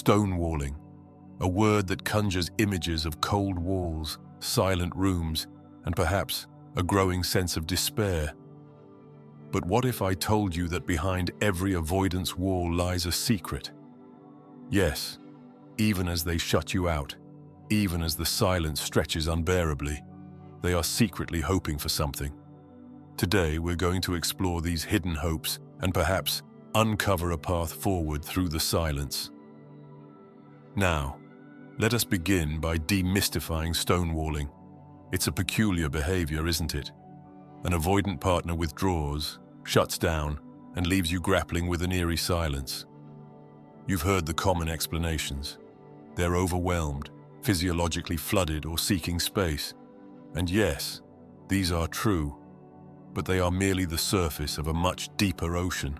Stonewalling, a word that conjures images of cold walls, silent rooms, and perhaps a growing sense of despair. But what if I told you that behind every avoidance wall lies a secret? Yes, even as they shut you out, even as the silence stretches unbearably, they are secretly hoping for something. Today, we're going to explore these hidden hopes and perhaps uncover a path forward through the silence. Now, let us begin by demystifying stonewalling. It's a peculiar behavior, isn't it? An avoidant partner withdraws, shuts down, and leaves you grappling with an eerie silence. You've heard the common explanations. They're overwhelmed, physiologically flooded, or seeking space. And yes, these are true, but they are merely the surface of a much deeper ocean.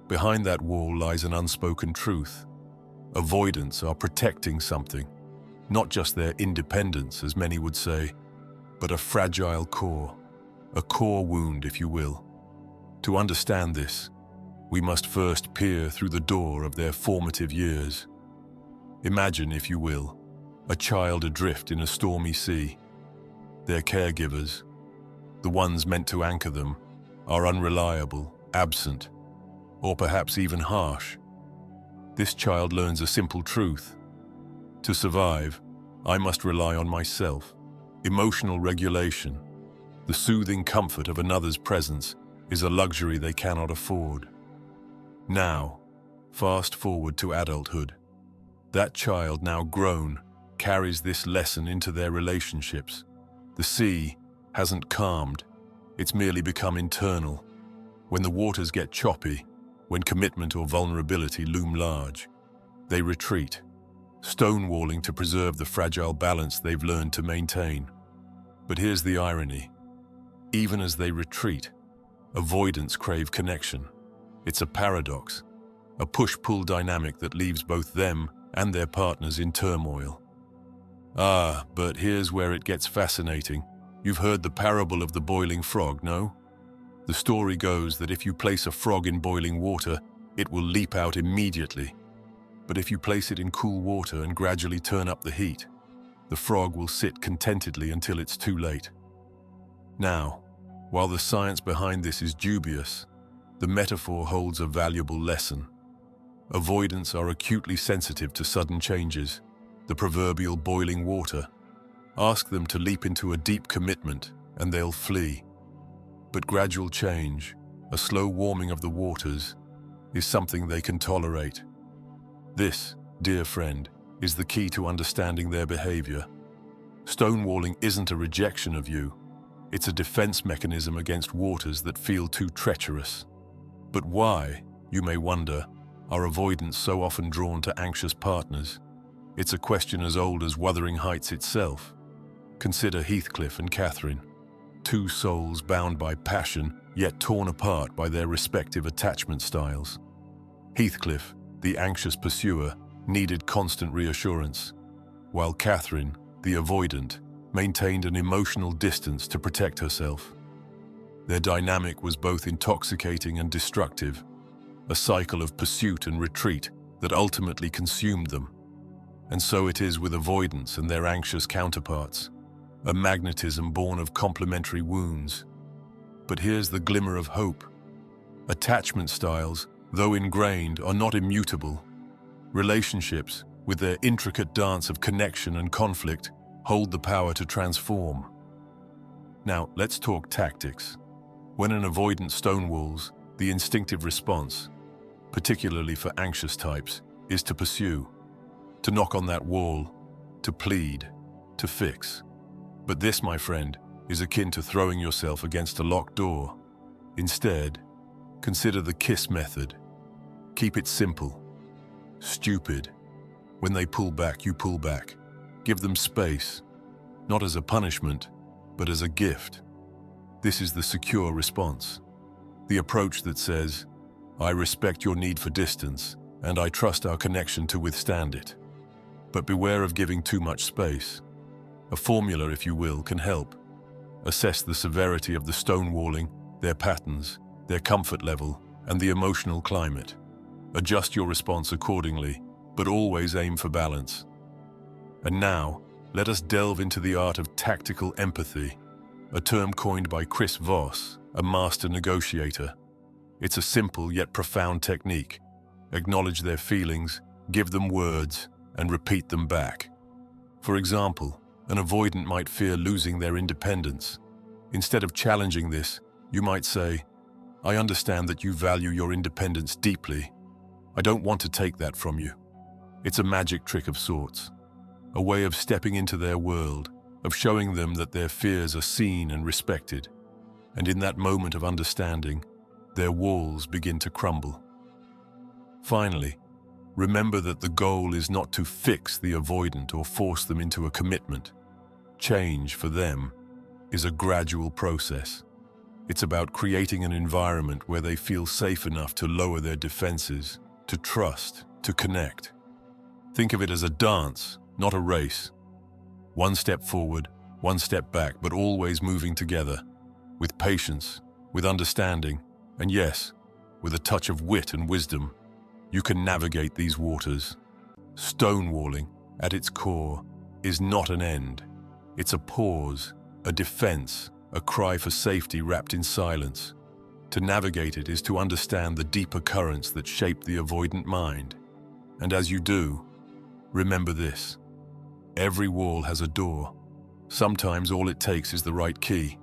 Behind that wall lies an unspoken truth. Avoidants are protecting something, not just their independence, as many would say, but a fragile core, a core wound, if you will. To understand this, we must first peer through the door of their formative years. Imagine, if you will, a child adrift in a stormy sea. Their caregivers, the ones meant to anchor them, are unreliable, absent, or perhaps even harsh. This child learns a simple truth. To survive, I must rely on myself. Emotional regulation, the soothing comfort of another's presence, is a luxury they cannot afford. Now, fast forward to adulthood. That child, now grown, carries this lesson into their relationships. The sea hasn't calmed, it's merely become internal. When the waters get choppy, when commitment or vulnerability loom large, they retreat, stonewalling to preserve the fragile balance they've learned to maintain. But here's the irony. Even as they retreat, avoidants crave connection. It's a paradox, a push-pull dynamic that leaves both them and their partners in turmoil. But here's where it gets fascinating. You've heard the parable of the boiling frog, no? The story goes that if you place a frog in boiling water, it will leap out immediately. But if you place it in cool water and gradually turn up the heat, the frog will sit contentedly until it's too late. Now, while the science behind this is dubious, the metaphor holds a valuable lesson. Avoidants are acutely sensitive to sudden changes, the proverbial boiling water. Ask them to leap into a deep commitment, and they'll flee. But gradual change, a slow warming of the waters, is something they can tolerate. This, dear friend, is the key to understanding their behavior. Stonewalling isn't a rejection of you. It's a defense mechanism against waters that feel too treacherous. But why, you may wonder, are avoidants so often drawn to anxious partners? It's a question as old as Wuthering Heights itself. Consider Heathcliff and Catherine, two souls bound by passion, yet torn apart by their respective attachment styles. Heathcliff, the anxious pursuer, needed constant reassurance, while Catherine, the avoidant, maintained an emotional distance to protect herself. Their dynamic was both intoxicating and destructive, a cycle of pursuit and retreat that ultimately consumed them. And so it is with avoidants and their anxious counterparts, a magnetism born of complementary wounds. But here's the glimmer of hope. Attachment styles, though ingrained, are not immutable. Relationships, with their intricate dance of connection and conflict, hold the power to transform. Now, let's talk tactics. When an avoidant stonewalls, the instinctive response, particularly for anxious types, is to pursue, to knock on that wall, to plead, to fix. But this, my friend, is akin to throwing yourself against a locked door. Instead, consider the KISS method. Keep it simple. Stupid. When they pull back, you pull back. Give them space, not as a punishment, but as a gift. This is the secure response. The approach that says, I respect your need for distance, and I trust our connection to withstand it. But beware of giving too much space. A formula, if you will, can help. Assess the severity of the stonewalling, their patterns, their comfort level, and the emotional climate. Adjust your response accordingly, but always aim for balance. And now, let us delve into the art of tactical empathy, a term coined by Chris Voss, a master negotiator. It's a simple yet profound technique. Acknowledge their feelings, give them words, and repeat them back. For example, an avoidant might fear losing their independence. Instead of challenging this, you might say, "I understand that you value your independence deeply. I don't want to take that from you." It's a magic trick of sorts, a way of stepping into their world, of showing them that their fears are seen and respected. And in that moment of understanding, their walls begin to crumble. Finally, remember that the goal is not to fix the avoidant or force them into a commitment. Change, for them, is a gradual process. It's about creating an environment where they feel safe enough to lower their defenses, to trust, to connect. Think of it as a dance, not a race. One step forward, one step back, but always moving together, with patience, with understanding, and yes, with a touch of wit and wisdom. You can navigate these waters. Stonewalling, at its core, is not an end. It's a pause, a defense, a cry for safety wrapped in silence. To navigate it is to understand the deeper currents that shape the avoidant mind. And as you do, remember this: every wall has a door. Sometimes all it takes is the right key.